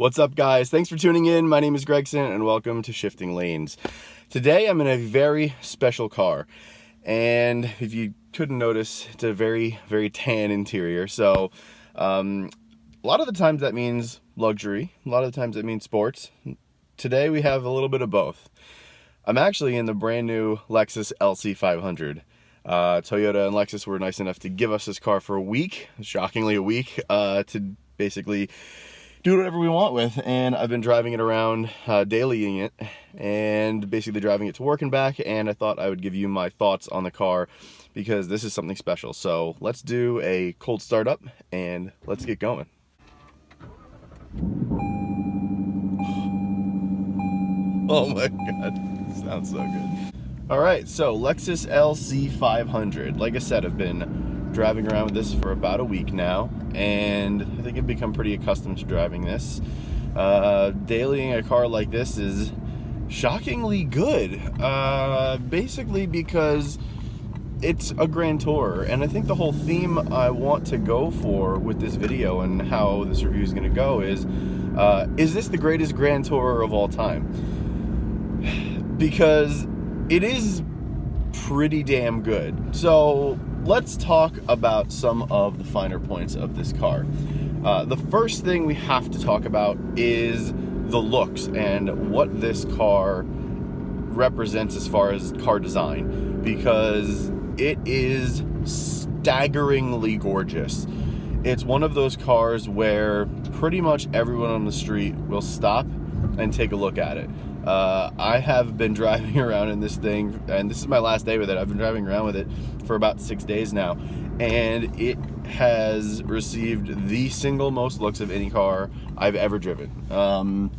What's up, guys? Thanks for tuning in. My name is Gregson and welcome to Shifting Lanes. Today I'm in a very special car, and if you couldn't notice, it's a very, very tan interior. So a lot of the times that means luxury, a lot of the times it means sports. Today we have a little bit of both. I'm actually in the brand new Lexus LC500. Toyota and Lexus were nice enough to give us this car for a week, shockingly a week, to basically do whatever we want with, and I've bing driving it around, dailying it, and basically driving it to work and back, and I thought I would give you my thoughts on the car because this is something special. So let's do a cold start up and let's get going. Oh my god, sounds so good. Alright, so Lexus LC500. Like I said, I've been driving around with this for about a week now, and I think I've become pretty accustomed to driving this. Dailying a car like this is shockingly good, basically because it's a grand tourer, and I think the whole theme I want to go for with this video and how this review is going to go is this the greatest grand tourer of all time? Because it is pretty damn good. So let's talk about some of the finer points of this car. The first thing we have to talk about is the looks and what this car represents as far as car design, because it is staggeringly gorgeous. It's one of those cars where pretty much everyone on the street will stop and take a look at it. I have been driving around in this thing, and this is my last day with it. I've been driving around with it for about 6 days now, and it has received the single most looks of any car I've ever driven on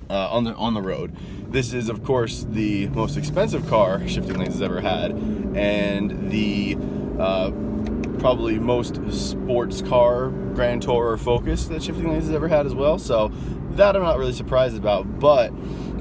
the road. This is, of course, the most expensive car Shifting Lanes has ever had, and the probably most sports car grand tourer focus that Shifting Lanes has ever had as well. So that I'm not really surprised about, but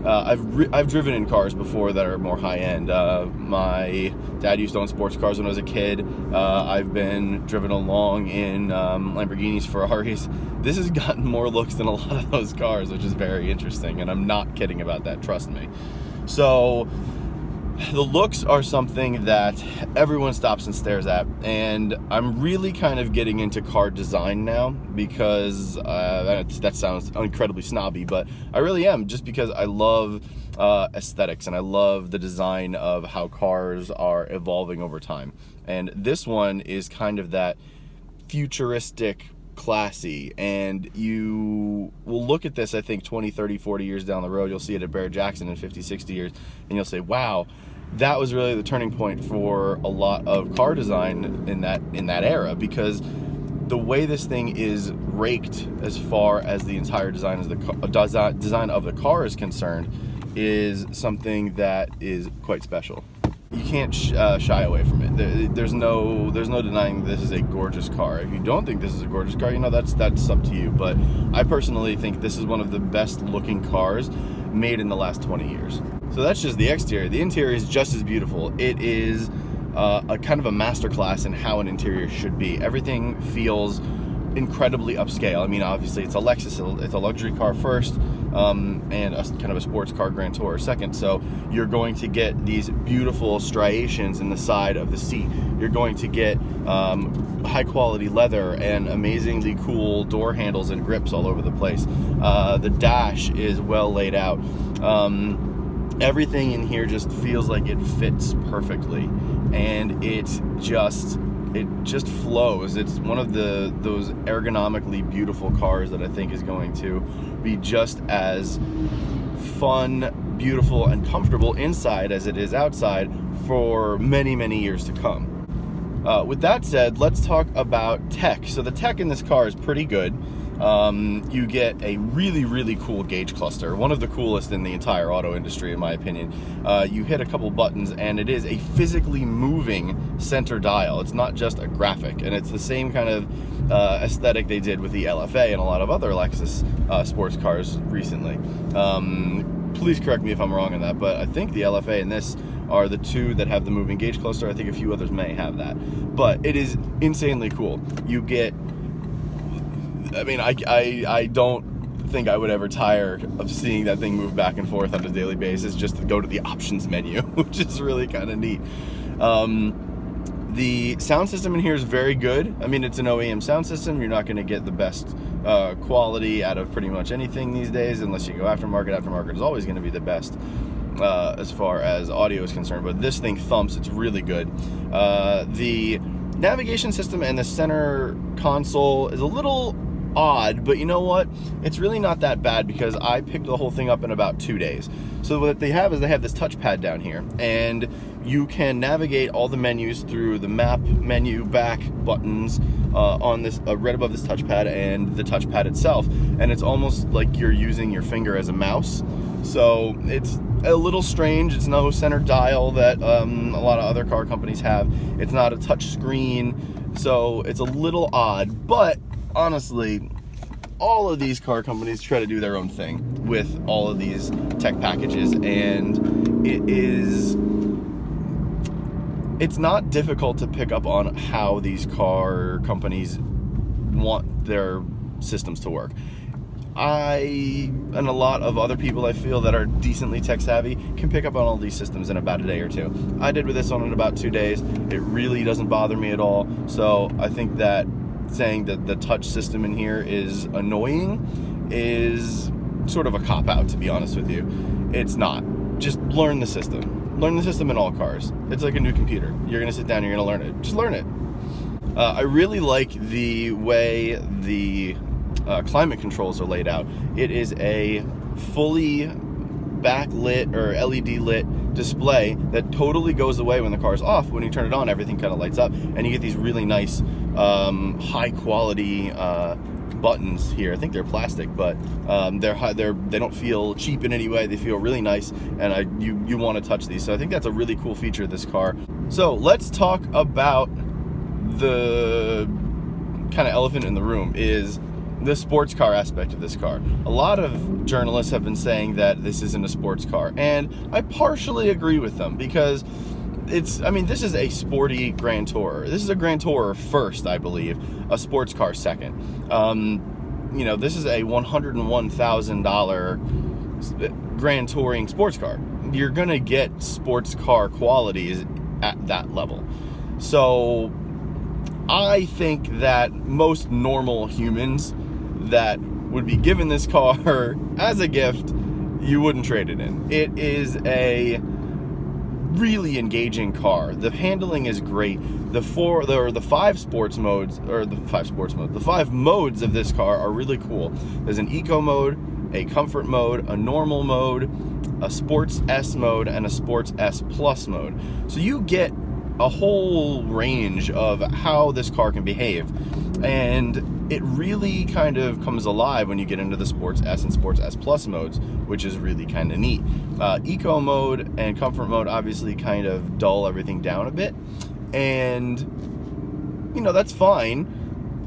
I've driven in cars before that are more high-end. My dad used to own sports cars when I was a kid. I've been driven along in Lamborghinis, Ferraris. This has gotten more looks than a lot of those cars, which is very interesting, and I'm not kidding about that, trust me. So the looks are something that everyone stops and stares at, and I'm really kind of getting into car design now because that sounds incredibly snobby, but I really am, just because I love aesthetics and I love the design of how cars are evolving over time. And this one is kind of that futuristic, classy, and you will look at this, I think 20, 30, 40 years down the road, you'll see it at Barrett Jackson in 50, 60 years, and you'll say, wow, that was really the turning point for a lot of car design in that era, because the way this thing is raked as far as the entire design of the car is concerned is something that is quite special. You can't shy away from it. There's no denying this is a gorgeous car. If you don't think this is a gorgeous car, that's up to you. But I personally think this is one of the best looking cars made in the last 20 years. So that's just the exterior. The interior is just as beautiful. It is a kind of a masterclass in how an interior should be. Everything feels incredibly upscale. I mean, obviously it's a Lexus, it's a luxury car first, and a kind of a sports car grand tourer second. So you're going to get these beautiful striations in the side of the seat. You're going to get high quality leather and amazingly cool door handles and grips all over the place. The dash is well laid out. Everything in here just feels like it fits perfectly, and it just flows. It's one of those ergonomically beautiful cars that I think is going to be just as fun, beautiful, and comfortable inside as it is outside for many, many years to come. With that said, let's talk about tech. So the tech in this car is pretty good. You get a really, really cool gauge cluster, one of the coolest in the entire auto industry, in my opinion. You hit a couple buttons, and it is a physically moving center dial. It's not just a graphic, and it's the same kind of aesthetic they did with the LFA and a lot of other Lexus sports cars recently. Please correct me if I'm wrong on that, but I think the LFA and this are the two that have the moving gauge cluster. I think a few others may have that, but it is insanely cool. You get, I mean, I don't think I would ever tire of seeing that thing move back and forth on a daily basis just to go to the options menu, which is really kind of neat. The sound system in here is very good. I mean, it's an OEM sound system. You're not going to get the best quality out of pretty much anything these days unless you go aftermarket. Aftermarket is always going to be the best as far as audio is concerned, but this thing thumps. It's really good. The navigation system and the center console is a little odd, but you know what? It's really not that bad because I picked the whole thing up in about 2 days. So what they have is they have this touchpad down here, and you can navigate all the menus through the map menu back buttons on this right above this touchpad and the touchpad itself, and it's almost like you're using your finger as a mouse. So it's a little strange. It's no center dial that a lot of other car companies have. It's not a touch screen, so it's a little odd, but honestly, all of these car companies try to do their own thing with all of these tech packages, and it's not difficult to pick up on how these car companies want their systems to work. I and a lot of other people I feel that are decently tech savvy can pick up on all these systems in about a day or two. I did with this one in about 2 days. It really doesn't bother me at all. So I think that saying that the touch system in here is annoying is sort of a cop-out, to be honest with you. It's not. Just learn the system. Learn the system in all cars. It's like a new computer. You're going to sit down and you're going to learn it. Just learn it. I really like the way the climate controls are laid out. It is a fully backlit or LED lit display that totally goes away when the car's off. When you turn it on, everything kind of lights up, and you get these really nice high quality buttons here. I think they're plastic, but they don't feel cheap in any way. They feel really nice, and you want to touch these. So I think that's a really cool feature of this car. So let's talk about the kind of elephant in the room, is the sports car aspect of this car. A lot of journalists have been saying that this isn't a sports car, and I partially agree with them because this is a sporty Grand Tourer. This is a Grand Tourer first, I believe, a sports car second. This is a $101,000 Grand Touring sports car. You're gonna get sports car qualities at that level. So I think that most normal humans that would be given this car as a gift, you wouldn't trade it in. It is a really engaging car. The handling is great. The five modes of this car are really cool. There's an eco mode, a comfort mode, a normal mode, a sports S mode, and a sports S plus mode. So you get a whole range of how this car can behave, and it really kind of comes alive when you get into the Sports S and Sports S Plus modes, which is really kind of neat. Eco mode and comfort mode obviously kind of dull everything down a bit, and that's fine.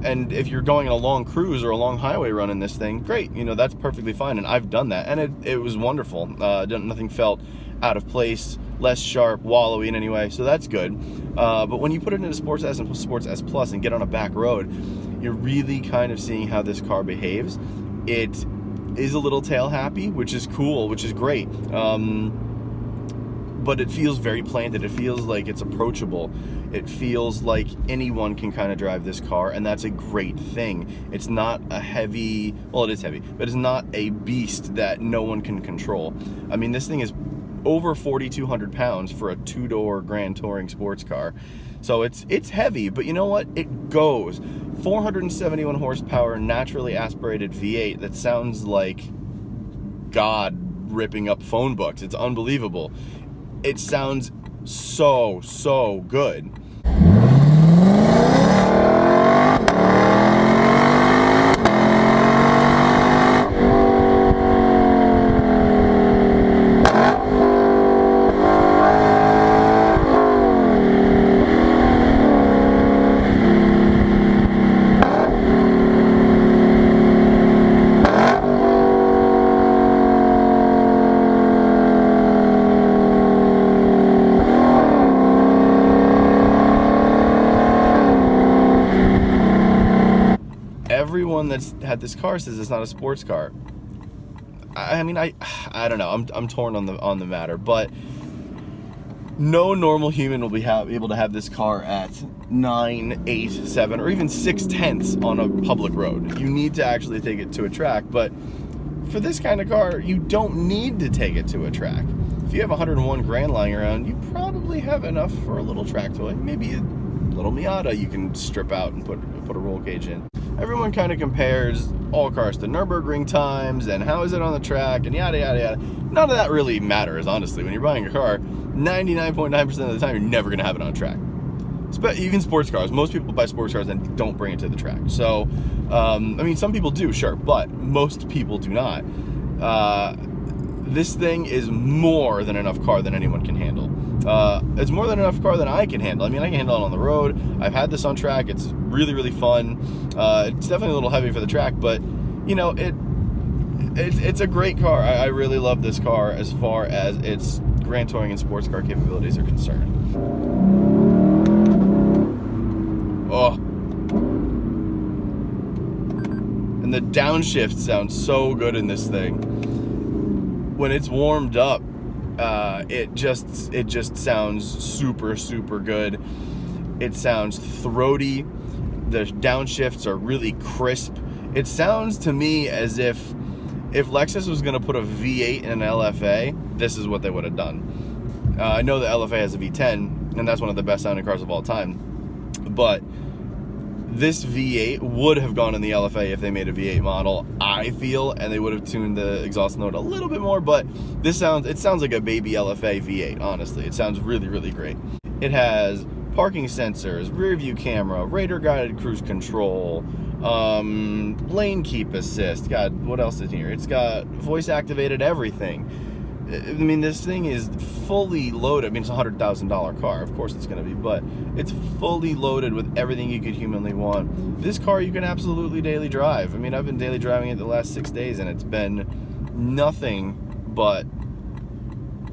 And if you're going on a long cruise or a long highway run in this thing, great, that's perfectly fine, and I've done that, and it was wonderful. Nothing felt out of place, less sharp, wallowy in any way, so that's good. But when you put it into Sports S and Sports S Plus and get on a back road, you're really kind of seeing how this car behaves. It is a little tail happy, which is cool, which is great. But it feels very planted. It feels like it's approachable. It feels like anyone can kind of drive this car, and that's a great thing. It's not a heavy, well, it is heavy, but it's not a beast that no one can control. I mean, this thing is over 4,200 pounds for a two-door Grand Touring sports car. So it's heavy, but you know what? It goes. 471 horsepower, naturally aspirated V8 that sounds like God ripping up phone books. It's unbelievable. It sounds so good. that's had this car says it's not a sports car. I mean, I don't know. I'm torn on the matter, but no normal human will be able to have this car at 9, 8, 7, or even 6/10 on a public road. You need to actually take it to a track, but for this kind of car, you don't need to take it to a track. If you have 101 grand lying around, you probably have enough for a little track toy. Maybe a little Miata you can strip out and put a roll cage in. Everyone kind of compares all cars to Nürburgring times and how is it on the track and yada yada yada. None of that really matters, honestly. When you're buying a car, 99.9% of the time you're never gonna have it on a track. Even sports cars. Most people buy sports cars and don't bring it to the track. So, I mean, some people do, sure, but most people do not. This thing is more than enough car that anyone can handle. It's more than enough car that I can handle. I mean, I can handle it on the road. I've had this on track. It's really, really fun. It's definitely a little heavy for the track, but you know, it's a great car. I really love this car as far as its grand touring and sports car capabilities are concerned. Oh. And the downshift sounds so good in this thing. When it's warmed up, it just sounds super, super good. It sounds throaty. The downshifts are really crisp. It sounds to me as if Lexus was going to put a V8 in an LFA, this is what they would have done. I know the LFA has a V10, and that's one of the best sounding cars of all time. But this V8 would have gone in the LFA if they made a V8 model, I feel, and they would have tuned the exhaust note a little bit more, but it sounds like a baby LFA V8, honestly. It sounds really, really great. It has parking sensors, rear view camera, radar guided cruise control, lane keep assist. God, what else is here? It's got voice activated everything. I mean, this thing is fully loaded. I mean, it's a $100,000 car. Of course it's going to be, but it's fully loaded with everything you could humanly want. This car you can absolutely daily drive. I mean, I've been daily driving it the last 6 days, and it's been nothing but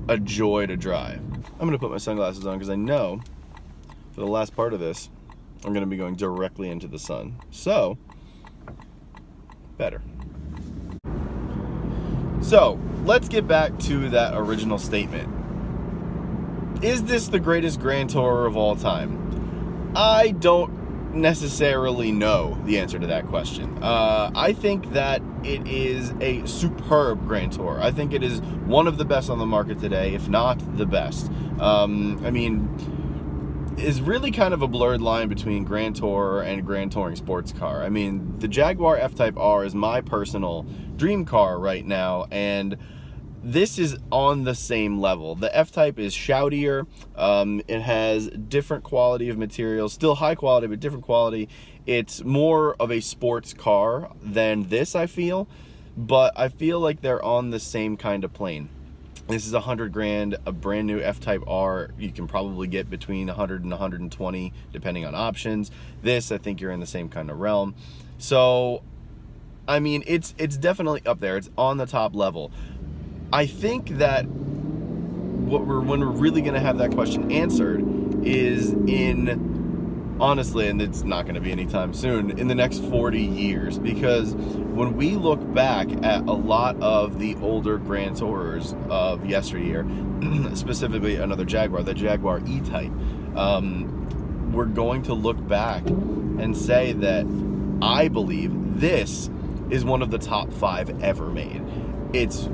a joy to drive. I'm going to put my sunglasses on because I know for the last part of this, I'm going to be going directly into the sun. So, better. So, let's get back to that original statement. Is this the greatest grand tourer of all time? I don't necessarily know the answer to that question. I think that it is a superb grand tourer. I think it is one of the best on the market today, if not the best. I mean, is really kind of a blurred line between grand tourer and grand touring sports car. I mean, the Jaguar F-Type R is my personal dream car right now, and this is on the same level. The F-Type is shoutier. It has different quality of material, still high quality, but different quality. It's more of a sports car than this, I feel, but I feel like they're on the same kind of plane. This is $100,000, a brand new F-Type R. You can probably get between 100 and 120, depending on options. This, I think you're in the same kind of realm. So, I mean, it's definitely up there. It's on the top level. I think that when we're really going to have that question answered is honestly, and it's not going to be anytime soon, in the next 40 years. Because when we look back at a lot of the older grand tourers of yesteryear, specifically another Jaguar, the Jaguar E-Type, we're going to look back and say that I believe this is one of the top 5 ever made. It's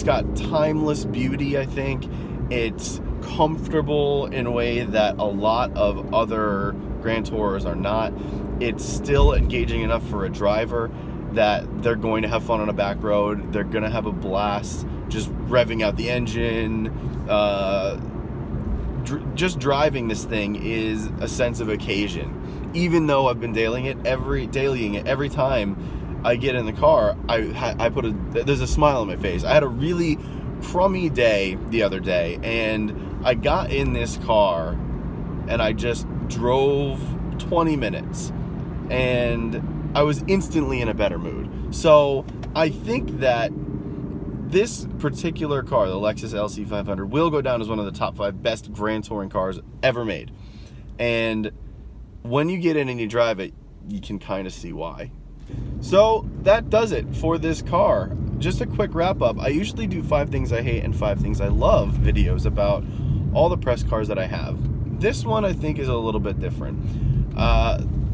got timeless beauty, I think. It's comfortable in a way that a lot of other grand tourers are not. It's still engaging enough for a driver that they're going to have fun on a back road. They're going to have a blast just revving out the engine. Just driving this thing is a sense of occasion. Even though I've been dailying it every time I get in the car, there's a smile on my face. I had a really crummy day the other day, and I got in this car and I just drove 20 minutes and I was instantly in a better mood. So I think that this particular car, the Lexus LC500, will go down as one of the top 5 best grand touring cars ever made. And when you get in and you drive it, you can kind of see why. So that does it for this car. Just a quick wrap up. I usually do 5 things I hate and 5 things I love videos about all the press cars that I have. This one I think is a little bit different.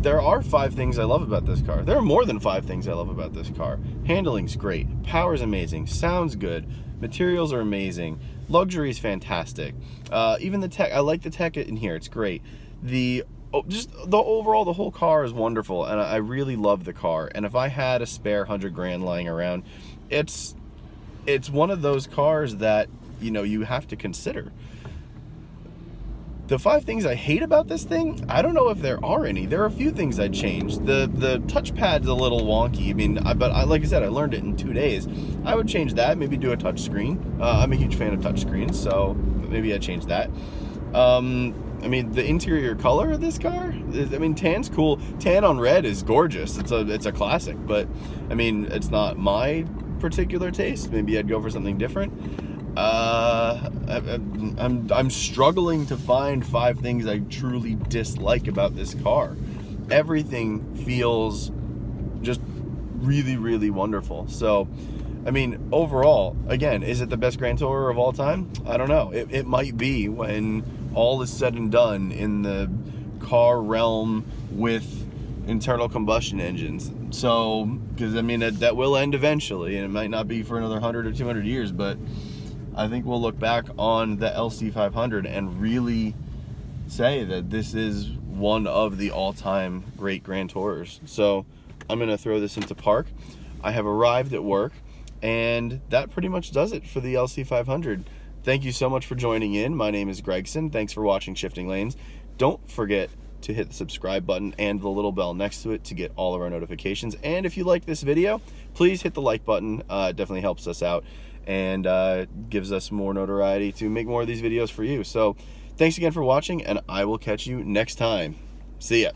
There are 5 things I love about this car. There are more than 5 things I love about this car. Handling's great, power's amazing, sounds good, materials are amazing, luxury is fantastic. Even the tech, I like the tech in here, it's great. Just the overall, the whole car is wonderful, and I really love the car. And if I had a spare 100 grand lying around, it's one of those cars that, you know, you have to consider. The 5 things I hate about this thing, I don't know if there are any. There are a few things I'd change. The touchpad's a little wonky. I mean, but like I said, I learned it in 2 days. I would change that, maybe do a touch screen. I'm a huge fan of touch screens, so maybe I'd change that. I mean, the interior color of this car, I mean, tan's cool. Tan on red is gorgeous. It's a classic, but I mean, it's not my particular taste. Maybe I'd go for something different. I'm struggling to find 5 things I truly dislike about this car. Everything feels just really, really wonderful. So, I mean, overall, again, is it the best Grand Tourer of all time? I don't know. It might be when all is said and done in the car realm with internal combustion engines. So, because I mean, that will end eventually, and it might not be for another 100 or 200 years, but I think we'll look back on the LC500 and really say that this is one of the all-time great Grand Tourers. So I'm going to throw this into park. I have arrived at work, and that pretty much does it for the LC500. Thank you so much for joining in. My name is Gregson. Thanks for watching Shifting Lanes. Don't forget to hit the subscribe button and the little bell next to it to get all of our notifications. And if you like this video, please hit the like button. It definitely helps us out and gives us more notoriety to make more of these videos for you. So thanks again for watching, and I will catch you next time. See ya.